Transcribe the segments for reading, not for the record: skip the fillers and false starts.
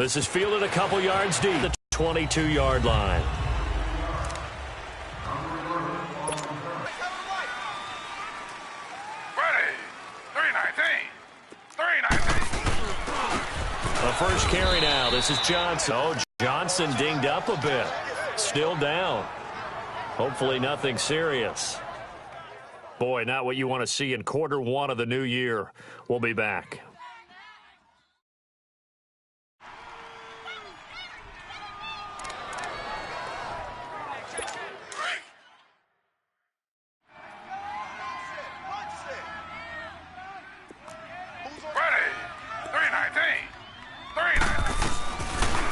This is fielded a couple yards deep, the 22-yard line. The first carry now. This is Johnson. Oh, Johnson dinged up a bit. Still down. Hopefully nothing serious. Boy, not what you want to see in quarter one of the new year. We'll be back.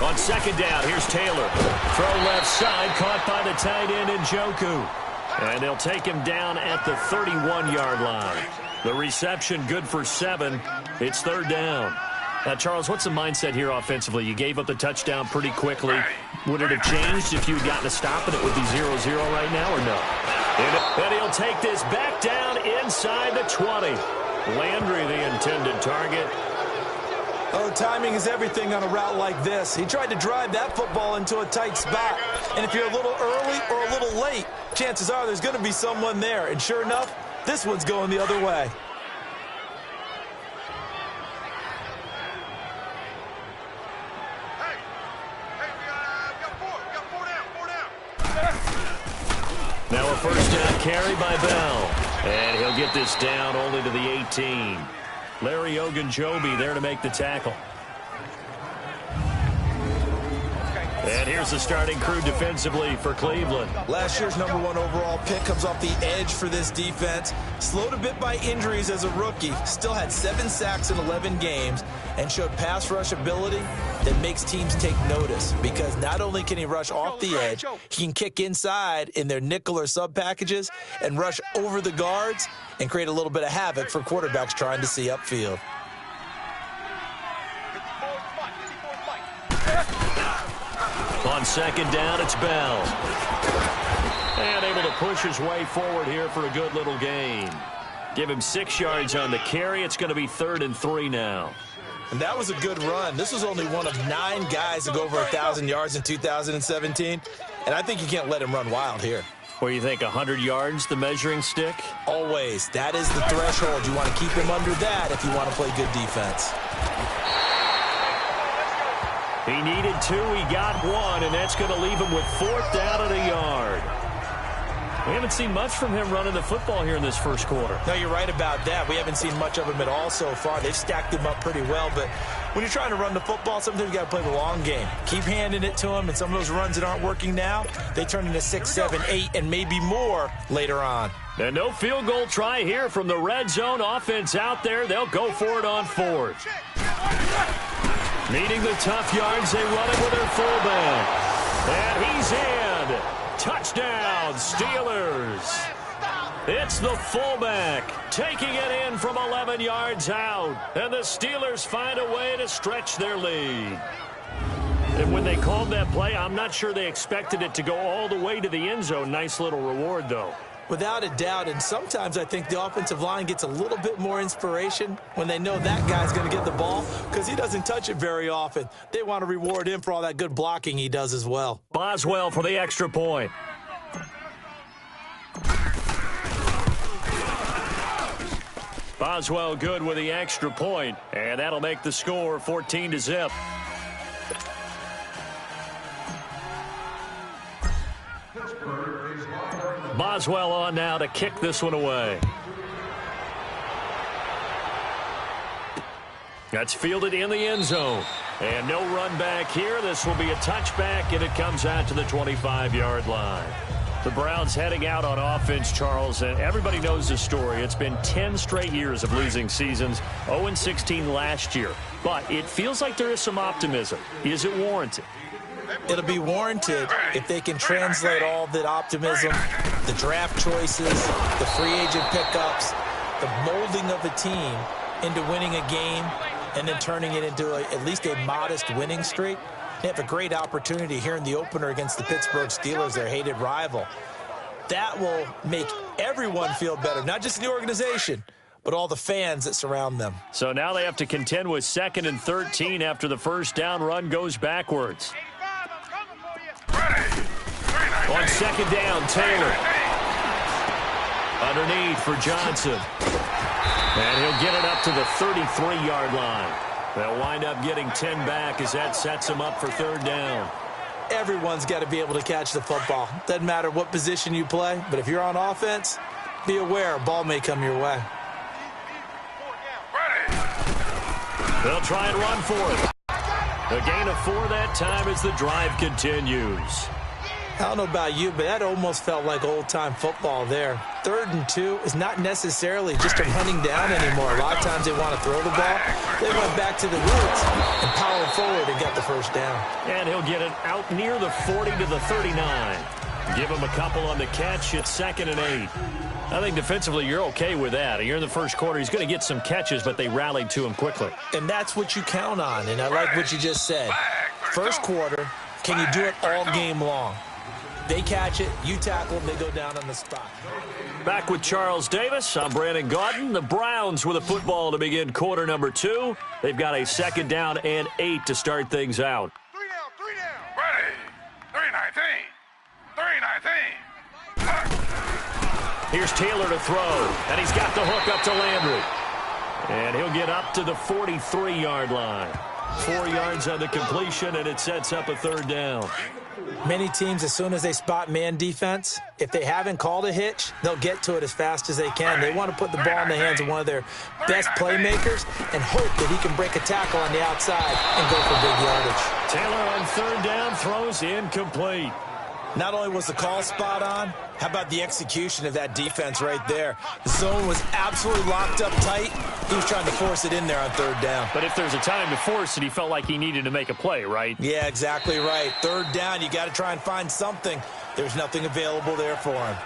On second down, here's Taylor. Throw left side, caught by the tight end Njoku. And they'll take him down at the 31-yard line. The reception good for 7. It's third down. Now, Charles, what's the mindset here offensively? You gave up the touchdown pretty quickly. Would it have changed if you had gotten a stop and it would be 0-0 right now or no? And he'll take this back down inside the 20. Landry, the intended target. Oh, timing is everything on a route like this. He tried to drive that football into a tight spot. And if you're a little early or a little late, chances are there's going to be someone there. And sure enough, this one's going the other way. Now a first down carry by Bell. And he'll get this down only to the 18. Larry Ogunjobi there to make the tackle. And here's the starting crew defensively for Cleveland. Last year's #1 overall pick comes off the edge for this defense. Slowed a bit by injuries as a rookie. Still had 7 sacks in 11 games and showed pass rush ability that makes teams take notice. Because not only can he rush off the edge, he can kick inside in their nickel or sub packages and rush over the guards and create a little bit of havoc for quarterbacks trying to see upfield. On second down, it's Bell. And able to push his way forward here for a good little gain. Give him 6 yards on the carry. It's going to be 3rd and 3 now. And that was a good run. This was only one of 9 guys to go over 1,000 yards in 2017. And I think you can't let him run wild here. Where you think 100 yards, the measuring stick? Always. That is the threshold. You want to keep him under that if you want to play good defense. He needed 2, he got 1, and that's going to leave him with 4th down and a yard. We haven't seen much from him running the football here in this first quarter. No, you're right about that. We haven't seen much of him at all so far. They've stacked him up pretty well, but when you're trying to run the football, sometimes you got to play the long game. Keep handing it to him, and some of those runs that aren't working now, they turn into 6, 7, 8, and maybe more later on. And no field goal try here from the red zone offense out there. They'll go for it on 4th. Needing the tough yards, they run it with their fullback. And he's in. Touchdown, Steelers. It's the fullback taking it in from 11 yards out. And the Steelers find a way to stretch their lead. And when they called that play, I'm not sure they expected it to go all the way to the end zone. Nice little reward, though. Without a doubt, and sometimes I think the offensive line gets a little bit more inspiration when they know that guy's going to get the ball because he doesn't touch it very often. They want to reward him for all that good blocking he does as well. Boswell for the extra point. Boswell good with the extra point, and that'll make the score 14-0. Boswell on now to kick this one away. That's fielded in the end zone. And no run back here. This will be a touchback, and it comes out to the 25-yard line. The Browns heading out on offense, Charles, and everybody knows the story. It's been 10 straight years of losing seasons, 0-16 last year. But it feels like there is some optimism. Is it warranted? It'll be warranted if they can translate all that optimism, the draft choices, the free agent pickups, the molding of a team into winning a game and then turning it into at least a modest winning streak. They have a great opportunity here in the opener against the Pittsburgh Steelers, their hated rival. That will make everyone feel better, not just the organization, but all the fans that surround them. So now they have to contend with 2nd and 13 after the first down run goes backwards. On 2nd down, Taylor. Underneath for Johnson. And he'll get it up to the 33-yard line. They'll wind up getting 10 back as that sets him up for 3rd down. Everyone's got to be able to catch the football. Doesn't matter what position you play, but if you're on offense, be aware a ball may come your way. They'll try and run for it. A gain of 4 that time as the drive continues. I don't know about you, but that almost felt like old-time football there. 3rd and 2 is not necessarily just a running down anymore. A lot of times they want to throw the ball. They went back to the roots and powered forward and got the first down. And he'll get it out near the 40 to the 39. Give him a couple on the catch. It's 2nd and 8. I think defensively you're okay with that. You're in the first quarter. He's going to get some catches, but they rallied to him quickly. And that's what you count on, and I like what you just said. First quarter, can you do it all game long? They catch it, you tackle them, they go down on the spot. Back with Charles Davis. I'm Brandon Gaudin. The Browns with a football to begin quarter number 2. They've got a 2nd down and 8 to start things out. 3 down. Ready. 3-19. Here's Taylor to throw, and he's got the hook up to Landry. And he'll get up to the 43-yard line. 4 yards on the completion, and it sets up a 3rd down. Many teams, as soon as they spot man defense, if they haven't called a hitch, they'll get to it as fast as they can. They want to put the ball in the hands of one of their best playmakers and hope that he can break a tackle on the outside and go for big yardage. Taylor on 3rd down throws incomplete. Not only was the call spot on, how about the execution of that defense right there? The zone was absolutely locked up tight. He was trying to force it in there on 3rd down. But if there's a time to force it, he felt like he needed to make a play, right? Yeah, exactly right. 3rd down, you got to try and find something. There's nothing available there for him.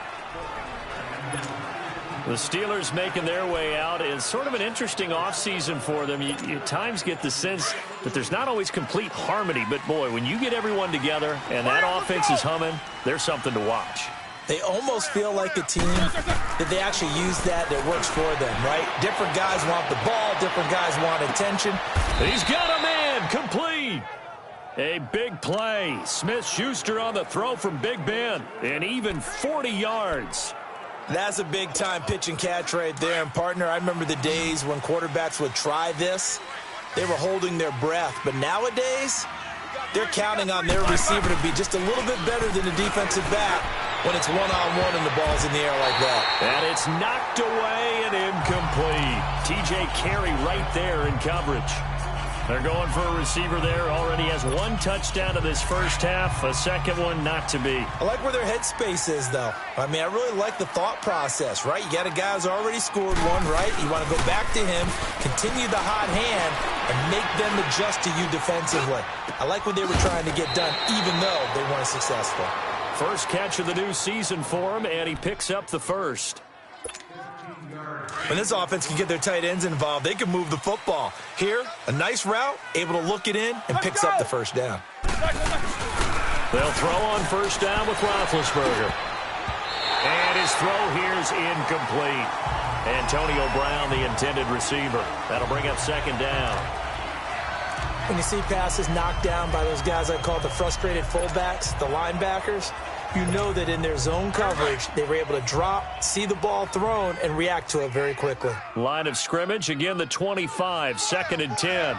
The Steelers making their way out. It's sort of an interesting offseason for them. You at times get the sense that there's not always complete harmony. But, boy, when you get everyone together and that offense is humming, there's something to watch. They almost feel like a team that they actually use that works for them, right? Different guys want the ball. Different guys want attention. He's got a man complete. A big play. Smith-Schuster on the throw from Big Ben. And even 40 yards. That's a big-time pitch and catch right there. And, partner, I remember the days when quarterbacks would try this. They were holding their breath. But nowadays, they're counting on their receiver to be just a little bit better than the defensive back when it's one-on-one and the ball's in the air like that. And it's knocked away and incomplete. T.J. Carey right there in coverage. They're going for a receiver there. Already has 1 touchdown in this first half. A second one not to be. I like where their headspace is, though. I mean, I really like the thought process, right? You got a guy who's already scored one, right? You want to go back to him, continue the hot hand, and make them adjust to you defensively. I like what they were trying to get done, even though they weren't successful. First catch of the new season for him, and he picks up the first. When this offense can get their tight ends involved, they can move the football. Here, a nice route, able to look it in, and picks up the first down. They'll throw on first down with Roethlisberger. And his throw here is incomplete. Antonio Brown, the intended receiver. That'll bring up 2nd down. When you see passes knocked down by those guys I call the frustrated fullbacks, the linebackers, you know that in their zone coverage, they were able to drop, see the ball thrown, and react to it very quickly. Line of scrimmage, again the 25, 2nd and 10.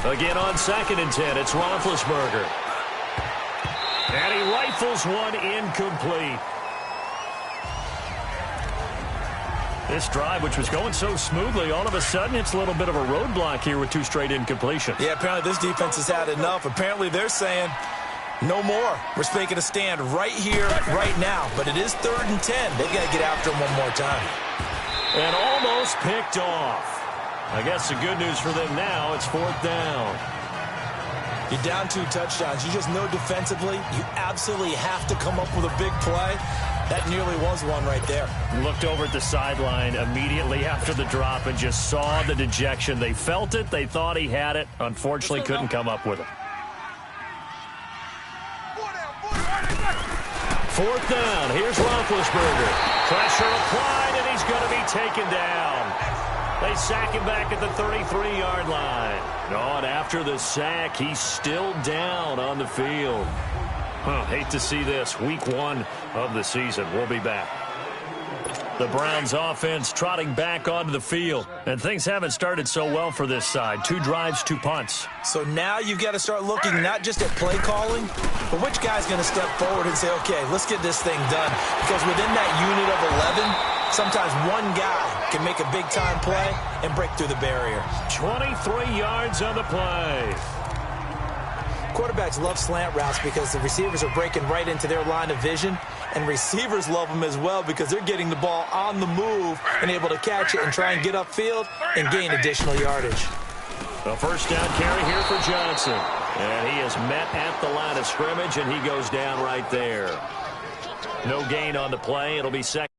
Again on 2nd and 10, it's Roethlisberger. And he rifles one incomplete. This drive, which was going so smoothly, all of a sudden it's a little bit of a roadblock here with 2 straight incompletions. Yeah, apparently this defense has had enough. Apparently they're saying, no more. We're making a stand right here, right now. But it is 3rd and 10. They've got to get after him one more time. And almost picked off. I guess the good news for them now, it's 4th down. You're down 2 touchdowns. You just know defensively you absolutely have to come up with a big play. That nearly was one right there. Looked over at the sideline immediately after the drop and just saw the dejection. They felt it. They thought he had it. Unfortunately, couldn't come up with it. 4th down. Here's Roethlisberger. Pressure applied, and he's going to be taken down. They sack him back at the 33-yard line. Oh, and after the sack, he's still down on the field. Hate to see this. Week 1 of the season. We'll be back. The Browns offense trotting back onto the field. And things haven't started so well for this side. 2 drives, 2 punts. So now you've got to start looking not just at play calling, but which guy's going to step forward and say, okay, let's get this thing done. Because within that unit of 11, sometimes one guy can make a big-time play and break through the barrier. 23 yards on the play. Quarterbacks love slant routes because the receivers are breaking right into their line of vision, and receivers love them as well because they're getting the ball on the move and able to catch it and try and get upfield and gain additional yardage. A first down carry here for Johnson. And he is met at the line of scrimmage, and he goes down right there. No gain on the play. It'll be second.